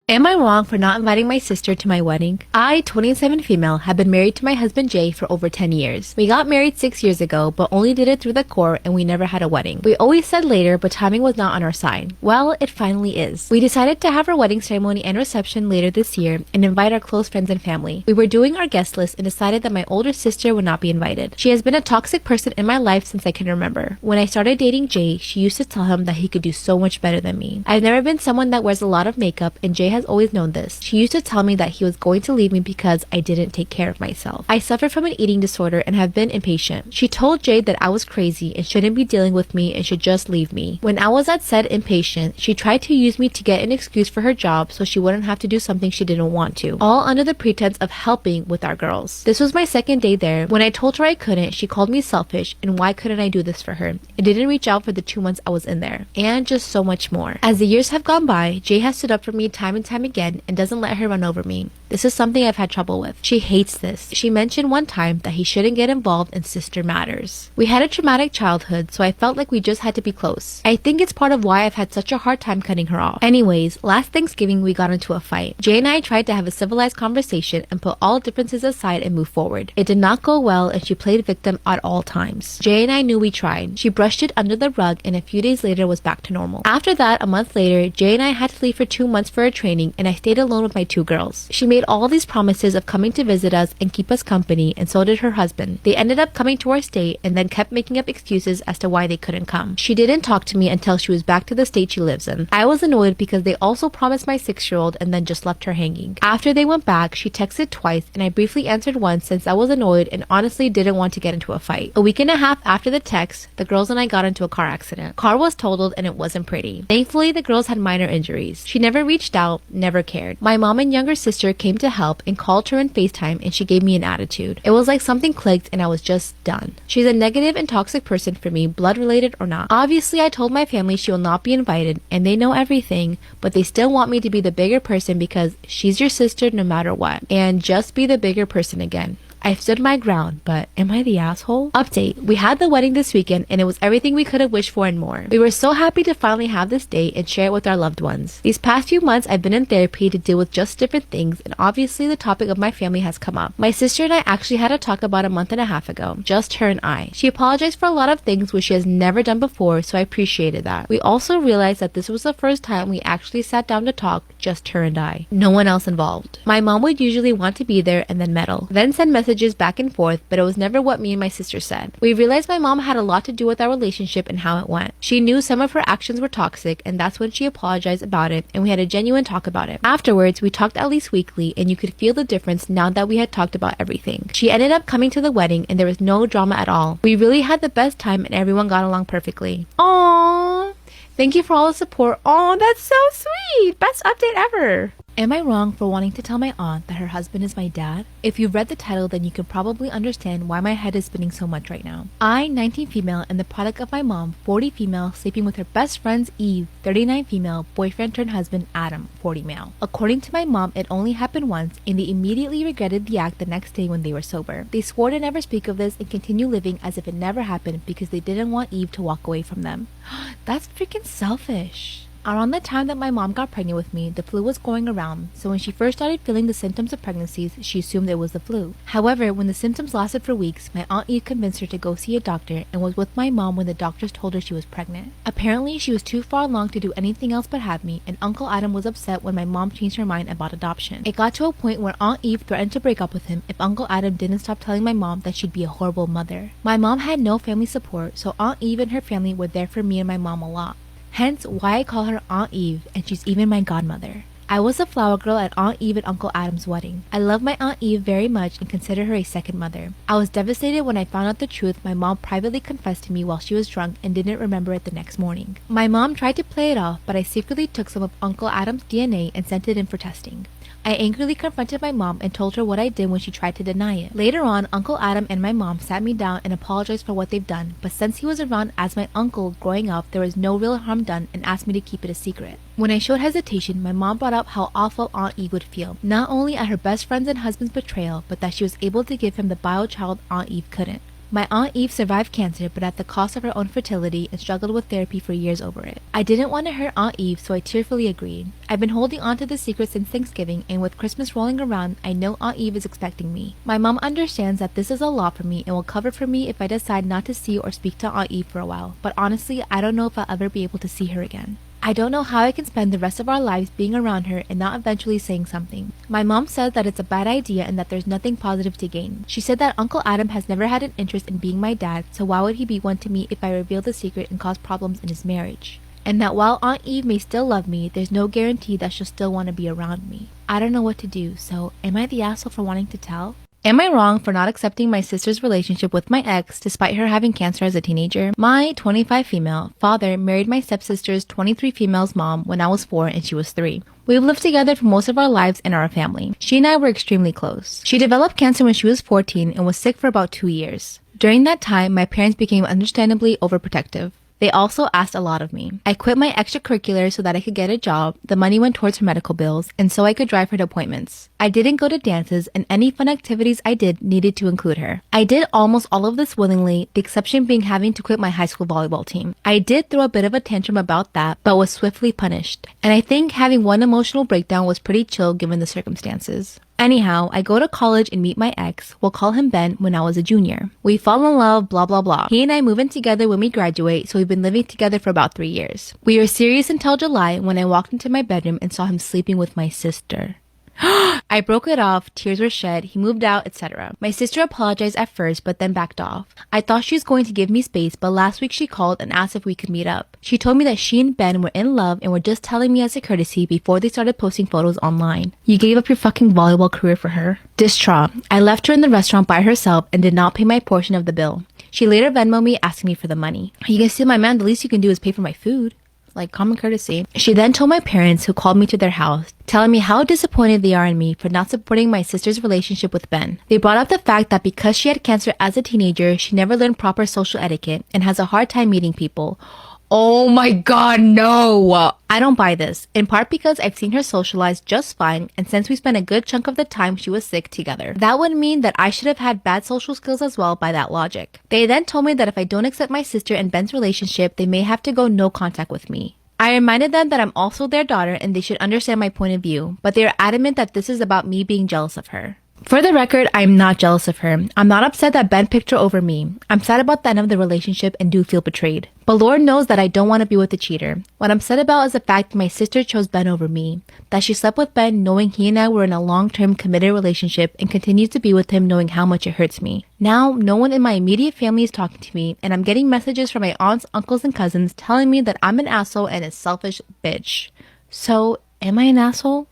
Am I wrong for not inviting my sister to my wedding? I, 27 female, have been married to my husband Jay for over 10 years. We got married 6 years ago, but only did it through the court and we never had a wedding. We always said later, but timing was not on our side. Well, it finally is. We decided to have our wedding ceremony and reception later this year and invite our close friends and family. We were doing our guest list and decided that my older sister would not be invited. She has been a toxic person in my life since I can remember. When I started dating Jay, she used to tell him that he could do so much better than me. I've never been someone that wears a lot of makeup, and Jay has always known this. She used to tell me that he was going to leave me because I didn't take care of myself. I suffer from an eating disorder and have been impatient. She told Jade that I was crazy and shouldn't be dealing with me and should just leave me. When I was at said impatient, she tried to use me to get an excuse for her job so she wouldn't have to do something she didn't want to, all under the pretense of helping with our girls. This was my second day there. When I told her I couldn't, she called me selfish and why couldn't I do this for her? I didn't reach out for the 2 months I was in there, and just so much more. As the years have gone by, Jay has stood up for me time and time again and doesn't let her run over me. This is something I've had trouble with. She hates this. She mentioned one time that he shouldn't get involved in sister matters. We had a traumatic childhood, so I felt like we just had to be close. I think it's part of why I've had such a hard time cutting her off. Anyways, last Thanksgiving we got into a fight. Jay and I tried to have a civilized conversation and put all differences aside and move forward. It did not go well and she played victim at all times. Jay and I knew we tried. She brushed it under the rug and a few days later was back to normal. After that, a month later, Jay and I had to leave for 2 months for a training and I stayed alone with my 2 girls. She made all these promises of coming to visit us and keep us company, and so did her husband. They ended up coming to our state and then kept making up excuses as to why they couldn't come. She didn't talk to me until she was back to the state she lives in. I was annoyed because they also promised my 6-year-old and then just left her hanging. After they went back, she texted twice and I briefly answered once since I was annoyed and honestly didn't want to get into a fight. A week and a half after the text, the girls and I got into a car accident. Car was totaled and it wasn't pretty. Thankfully, the girls had minor injuries. She never reached out, never cared. My mom and younger sister came to help and called her in FaceTime and she gave me an attitude. It was like something clicked and I was just done. She's a negative and toxic person for me, blood related or not. Obviously, I told my family she will not be invited and they know everything, but they still want me to be the bigger person because she's your sister no matter what, and just be the bigger person again. I've stood my ground, but am I the asshole? Update. We had the wedding this weekend and it was everything we could have wished for and more. We were so happy to finally have this day and share it with our loved ones. These past few months I've been in therapy to deal with just different things, and obviously the topic of my family has come up. My sister and I actually had a talk about a month and a half ago, just her and I. She apologized for a lot of things which she has never done before, so I appreciated that. We also realized that this was the first time we actually sat down to talk, just her and I. No one else involved. My mom would usually want to be there and then meddle, then send messages back and forth, but it was never what me and my sister said. We realized my mom had a lot to do with our relationship and how it went. She knew some of her actions were toxic, and that's when she apologized about it, and we had a genuine talk about it. Afterwards, we talked at least weekly, and you could feel the difference now that we had talked about everything. She ended up coming to the wedding, and there was no drama at all. We really had the best time, and everyone got along perfectly. Aww! Thank you for all the support. Oh, that's so sweet! Best update ever! Am I wrong for wanting to tell my aunt that her husband is my dad? If you've read the title, then you can probably understand why my head is spinning so much right now. I, 19 female, and the product of my mom, 40 female, sleeping with her best friends Eve, 39 female, boyfriend turned husband Adam, 40 male. According to my mom, it only happened once, and they immediately regretted the act the next day when they were sober. They swore to never speak of this and continue living as if it never happened because they didn't want Eve to walk away from them. That's freaking selfish. Around the time that my mom got pregnant with me, the flu was going around, so when she first started feeling the symptoms of pregnancies, she assumed it was the flu. However, when the symptoms lasted for weeks, my Aunt Eve convinced her to go see a doctor and was with my mom when the doctors told her she was pregnant. Apparently, she was too far along to do anything else but have me, and Uncle Adam was upset when my mom changed her mind about adoption. It got to a point where Aunt Eve threatened to break up with him if Uncle Adam didn't stop telling my mom that she'd be a horrible mother. My mom had no family support, so Aunt Eve and her family were there for me and my mom a lot. Hence why I call her Aunt Eve, and she's even my godmother. I was a flower girl at Aunt Eve and Uncle Adam's wedding. I love my Aunt Eve very much and consider her a second mother. I was devastated when I found out the truth my mom privately confessed to me while she was drunk and didn't remember it the next morning. My mom tried to play it off, but I secretly took some of Uncle Adam's DNA and sent it in for testing. I angrily confronted my mom and told her what I did when she tried to deny it. Later on, Uncle Adam and my mom sat me down and apologized for what they've done, but since he was around as my uncle growing up, there was no real harm done and asked me to keep it a secret. When I showed hesitation, my mom brought up how awful Aunt Eve would feel, not only at her best friend's and husband's betrayal, but that she was able to give him the bio child Aunt Eve couldn't. My Aunt Eve survived cancer, but at the cost of her own fertility and struggled with therapy for years over it. I didn't want to hurt Aunt Eve, so I tearfully agreed. I've been holding on to the secret since Thanksgiving, and with Christmas rolling around, I know Aunt Eve is expecting me. My mom understands that this is a lot for me and will cover for me if I decide not to see or speak to Aunt Eve for a while, but honestly, I don't know if I'll ever be able to see her again. I don't know how I can spend the rest of our lives being around her and not eventually saying something. My mom said that it's a bad idea and that there's nothing positive to gain. She said that Uncle Adam has never had an interest in being my dad, so why would he be one to me if I reveal the secret and cause problems in his marriage? And that while Aunt Eve may still love me, there's no guarantee that she'll still want to be around me. I don't know what to do, so am I the asshole for wanting to tell? Am I wrong for not accepting my sister's relationship with my ex despite her having cancer as a teenager? My 25 female father married my stepsister's 23 female's mom when I was 4 and she was 3. We've lived together for most of our lives and are a family. She and I were extremely close. She developed cancer when she was 14 and was sick for about 2 years. During that time, my parents became understandably overprotective. They also asked a lot of me. I quit my extracurriculars so that I could get a job, the money went towards her medical bills, and so I could drive her to appointments. I didn't go to dances, and any fun activities I did needed to include her. I did almost all of this willingly, the exception being having to quit my high school volleyball team. I did throw a bit of a tantrum about that, but was swiftly punished. And I think having one emotional breakdown was pretty chill given the circumstances. Anyhow, I go to college and meet my ex, we'll call him Ben, when I was a junior. We fall in love, blah blah blah. He and I move in together when we graduate, so we've been living together for about 3 years. We were serious until July when I walked into my bedroom and saw him sleeping with my sister. I broke it off, tears were shed, he moved out, etc. My sister apologized at first, but then backed off. I thought she was going to give me space, but last week she called and asked if we could meet up. She told me that she and Ben were in love and were just telling me as a courtesy before they started posting photos online. You gave up your fucking volleyball career for her? Distraught, I left her in the restaurant by herself and did not pay my portion of the bill. She later Venmoed me asking me for the money. You can steal my man, the least you can do is pay for my food. Like common courtesy. She then told my parents, who called me to their house, telling me how disappointed they are in me for not supporting my sister's relationship with Ben. They brought up the fact that because she had cancer as a teenager, she never learned proper social etiquette and has a hard time meeting people. Oh my god, no! I don't buy this, in part because I've seen her socialize just fine, and since we spent a good chunk of the time she was sick together. That would mean that I should have had bad social skills as well by that logic. They then told me that if I don't accept my sister and Ben's relationship, they may have to go no contact with me. I reminded them that I'm also their daughter and they should understand my point of view, but they are adamant that this is about me being jealous of her. For the record, I'm not jealous of her. I'm not upset that Ben picked her over me. I'm sad about the end of the relationship and do feel betrayed. But Lord knows that I don't want to be with a cheater. What I'm sad about is the fact that my sister chose Ben over me. That she slept with Ben knowing he and I were in a long-term committed relationship and continues to be with him knowing how much it hurts me. Now, no one in my immediate family is talking to me and I'm getting messages from my aunts, uncles, and cousins telling me that I'm an asshole and a selfish bitch. So, am I an asshole?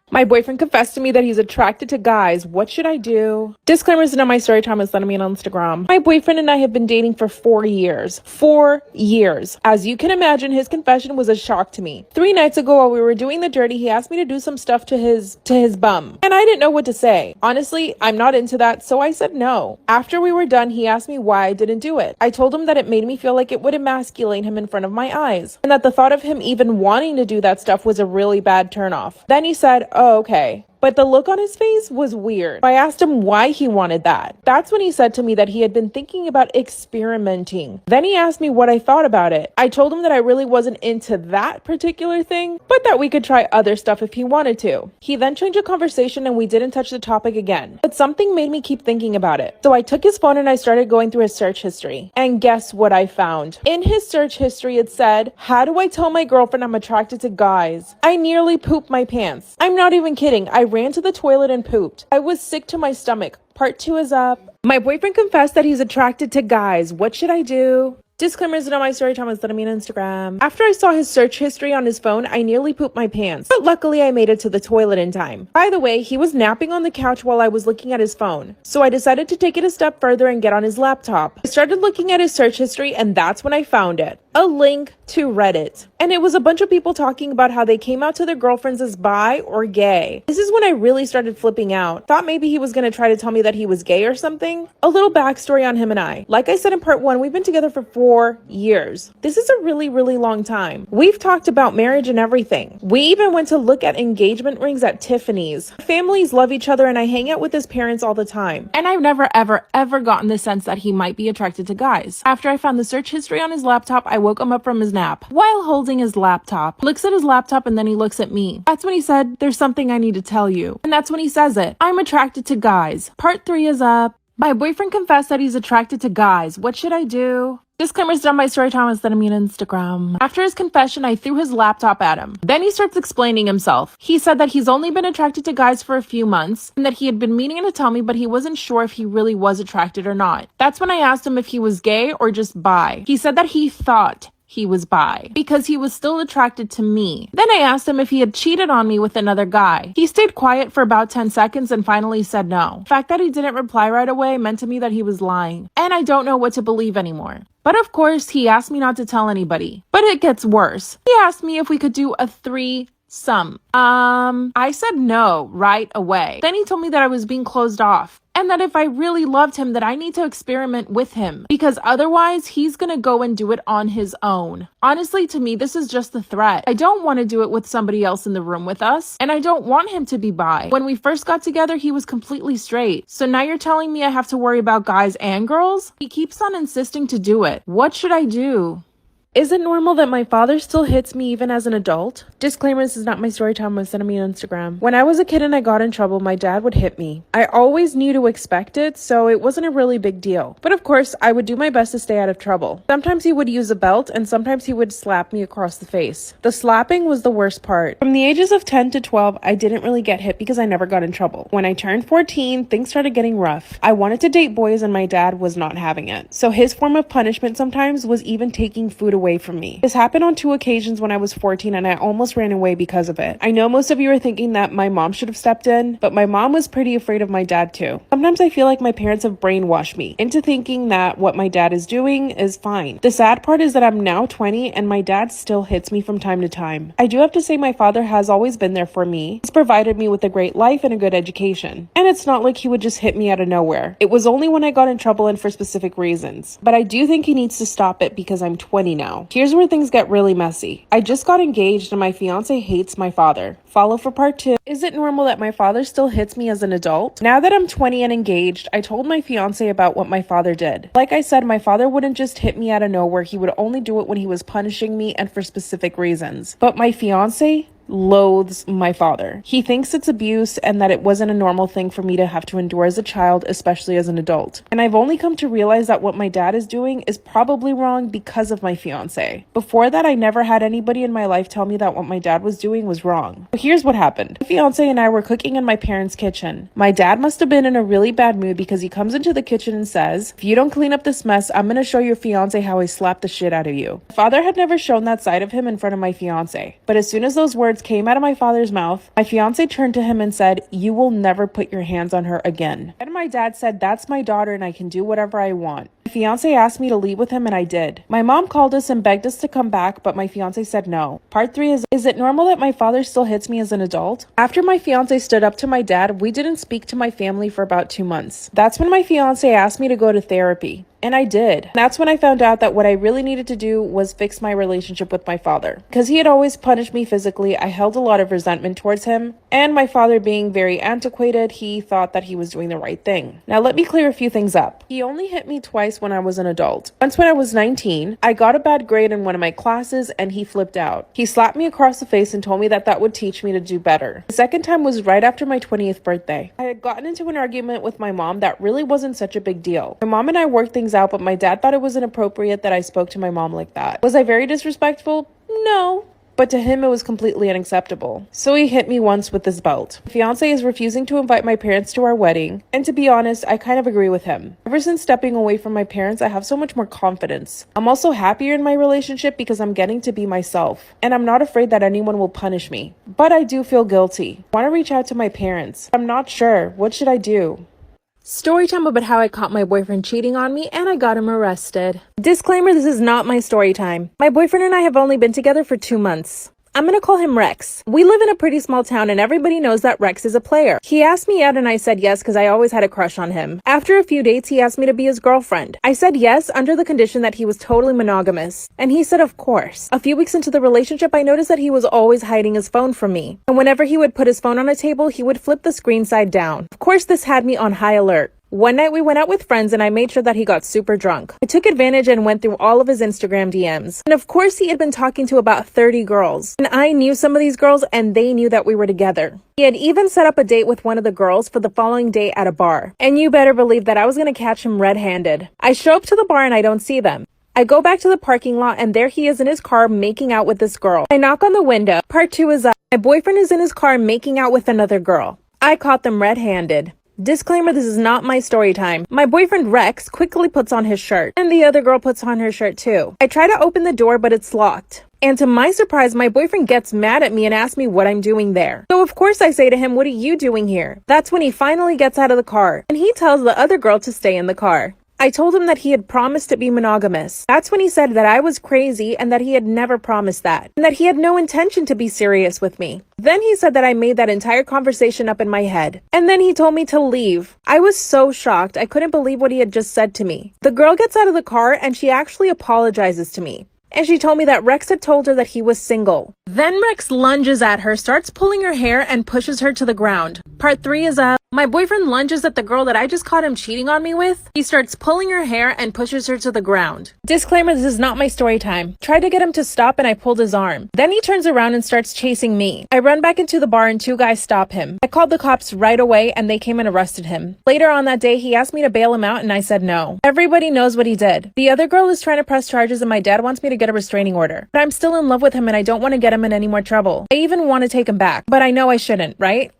My boyfriend confessed to me that he's attracted to guys. What should I do? Disclaimers in on my Storytime is sending me on Instagram. My boyfriend and I have been dating for 4 years. 4 years. As you can imagine, his confession was a shock to me. 3 nights ago while we were doing the dirty, he asked me to do some stuff to his bum. And I didn't know what to say. Honestly, I'm not into that, so I said no. After we were done, he asked me why I didn't do it. I told him that it made me feel like it would emasculate him in front of my eyes, and that the thought of him even wanting to do that stuff was a really bad turnoff. Then he said, "Oh, okay." But the look on his face was weird. I asked him why he wanted that. That's when he said to me that he had been thinking about experimenting. Then he asked me what I thought about it. I told him that I really wasn't into that particular thing, but that we could try other stuff if he wanted to. He then changed the conversation and we didn't touch the topic again. But something made me keep thinking about it. So I took his phone and I started going through his search history. And guess what I found? In his search history, it said, "How do I tell my girlfriend I'm attracted to guys? I nearly pooped my pants." I'm not even kidding. I ran to the toilet and pooped. I was sick to my stomach. Part 2 is up. My boyfriend confessed that he's attracted to guys. What should I do? Disclaimers on my Storytime is sending me on Instagram. After I saw his search history on his phone, I nearly pooped my pants. But luckily I made it to the toilet in time. By the way, he was napping on the couch while I was looking at his phone. So I decided to take it a step further and get on his laptop. I started looking at his search history and that's when I found it. A link to Reddit. And it was a bunch of people talking about how they came out to their girlfriends as bi or gay. This is when I really started flipping out. Thought maybe he was gonna try to tell me that he was gay or something. A little backstory on him and I. Like I said in part 1, we've been together for 4 4 years. This is a really, really long time. We've talked about marriage and everything. We even went to look at engagement rings at Tiffany's. Families love each other and I hang out with his parents all the time. And I've never, ever gotten the sense that he might be attracted to guys. After I found the search history on his laptop, I woke him up from his nap while holding his laptop. Looks at his laptop and then he looks at me. That's when he said, "There's something I need to tell you." And that's when he says it. I'm attracted to guys. Part 3 is up. My boyfriend confessed that he's attracted to guys. What should I do? Disclaimer's done by Storytime instead of me on Instagram. After his confession, I threw his laptop at him. Then he starts explaining himself. He said that he's only been attracted to guys for a few months and that he had been meaning to tell me, but he wasn't sure if he really was attracted or not. That's when I asked him if he was gay or just bi. He said that he thought he was bi because he was still attracted to me. Then I asked him if he had cheated on me with another guy. He stayed quiet for about 10 seconds and finally said no. The fact that he didn't reply right away meant to me that he was lying, and I don't know what to believe anymore. But of course, he asked me not to tell anybody. But it gets worse. He asked me if we could do a threesome. I said no right away. Then he told me that I was being closed off, and that if I really loved him, that I need to experiment with him because otherwise he's gonna go and do it on his own. Honestly, to me, this is just a threat. I don't want to do it with somebody else in the room with us, and I don't want him to be bi. When we first got together, he was completely straight. So now you're telling me I have to worry about guys and girls? He keeps on insisting to do it. What should I do? Is it normal that my father still hits me even as an adult? Disclaimer, this is not my story time. Send me on Instagram. When I was a kid and I got in trouble, my dad would hit me. I always knew to expect it, so it wasn't a really big deal. But of course, I would do my best to stay out of trouble. Sometimes he would use a belt and sometimes he would slap me across the face. The slapping was the worst part. From the ages of 10 to 12, I didn't really get hit because I never got in trouble. When I turned 14, things started getting rough. I wanted to date boys and my dad was not having it. So his form of punishment sometimes was even taking food away from me. This happened on 2 occasions when I was 14 and I almost ran away because of it. I know most of you are thinking that my mom should have stepped in, but my mom was pretty afraid of my dad too. Sometimes I feel like my parents have brainwashed me into thinking that what my dad is doing is fine. The sad part is that I'm now 20 and my dad still hits me from time to time. I do have to say my father has always been there for me. He's provided me with a great life and a good education. And it's not like he would just hit me out of nowhere. It was only when I got in trouble and for specific reasons. But I do think he needs to stop it because I'm 20 now. Here's where things get really messy. I just got engaged and my fiance hates my father. Follow for part 2. Is it normal that my father still hits me as an adult? Now that I'm 20 and engaged, I told my fiance about what my father did. Like I said, my father wouldn't just hit me out of nowhere. He would only do it when he was punishing me and for specific reasons. But my fiance loathes my father. He thinks it's abuse and that it wasn't a normal thing for me to have to endure as a child, especially as an adult. And I've only come to realize that what my dad is doing is probably wrong because of my fiance. Before that, I never had anybody in my life tell me that what my dad was doing was wrong. But here's what happened. My fiance and I were cooking in my parents' kitchen. My dad must have been in a really bad mood because he comes into the kitchen and says, "If you don't clean up this mess, I'm gonna show your fiance how I slap the shit out of you." My father had never shown that side of him in front of my fiance. But as soon as those words came out of my father's mouth, my fiance turned to him and said, "You will never put your hands on her again." And my dad said, "That's my daughter and I can do whatever I want." My fiance asked me to leave with him and I did. My mom called us and begged us to come back, but my fiance said no. Part 3 is it normal that my father still hits me as an adult? After my fiance stood up to my dad, we didn't speak to my family for about 2 months. That's when my fiance asked me to go to therapy. And I did. That's when I found out that what I really needed to do was fix my relationship with my father. Because he had always punished me physically, I held a lot of resentment towards him. And my father being very antiquated, he thought that he was doing the right thing. Now let me clear a few things up. He only hit me twice when I was an adult. Once when I was 19, I got a bad grade in one of my classes and he flipped out. He slapped me across the face and told me that that would teach me to do better. The second time was right after my 20th birthday. I had gotten into an argument with my mom that really wasn't such a big deal. My mom and I worked things out, but my dad thought it was inappropriate that I spoke to my mom like that. Was I very disrespectful? No. But to him, it was completely unacceptable. So he hit me once with his belt. My fiance is refusing to invite my parents to our wedding. And to be honest, I kind of agree with him. Ever since stepping away from my parents, I have so much more confidence. I'm also happier in my relationship because I'm getting to be myself. And I'm not afraid that anyone will punish me. But I do feel guilty. I want to reach out to my parents. I'm not sure. What should I do? Story time about how I caught my boyfriend cheating on me and I got him arrested. Disclaimer, this is not my story time. My boyfriend and I have only been together for 2 months. I'm gonna call him Rex. We live in a pretty small town and everybody knows that Rex is a player. He asked me out and I said yes because I always had a crush on him. After a few dates, he asked me to be his girlfriend. I said yes under the condition that he was totally monogamous. And he said of course. A few weeks into the relationship, I noticed that he was always hiding his phone from me. And whenever he would put his phone on a table, he would flip the screen side down. Of course, this had me on high alert. One night we went out with friends and I made sure that he got super drunk. I took advantage and went through all of his Instagram DMs. And of course he had been talking to about 30 girls. And I knew some of these girls and they knew that we were together. He had even set up a date with one of the girls for the following day at a bar. And you better believe that I was gonna catch him red-handed. I show up to the bar and I don't see them. I go back to the parking lot and there he is in his car making out with this girl. I knock on the window. Part 2 is my boyfriend is in his car making out with another girl. I caught them red-handed. Disclaimer, this is not my story time. My boyfriend Rex quickly puts on his shirt, and the other girl puts on her shirt too. I try to open the door, but it's locked. And to my surprise, my boyfriend gets mad at me and asks me what I'm doing there. So of course I say to him, what are you doing here? That's when he finally gets out of the car, and he tells the other girl to stay in the car. I told him that he had promised to be monogamous. That's when he said that I was crazy and that he had never promised that, and that he had no intention to be serious with me. Then he said that I made that entire conversation up in my head. And then he told me to leave. I was so shocked. I couldn't believe what he had just said to me. The girl gets out of the car and she actually apologizes to me. And she told me that Rex had told her that he was single. Then Rex lunges at her, starts pulling her hair, and pushes her to the ground. Part 3 is my boyfriend lunges at the girl that I just caught him cheating on me with. He starts pulling her hair and pushes her to the ground. Disclaimer, this is not my story time. Tried to get him to stop and I pulled his arm. Then he turns around and starts chasing me. I run back into the bar and 2 guys stop him. I called the cops right away and they came and arrested him. Later on that day, he asked me to bail him out and I said no. Everybody knows what he did. The other girl is trying to press charges and my dad wants me to get a restraining order. But I'm still in love with him and I don't want to get him in any more trouble. I even want to take him back, but I know I shouldn't, right?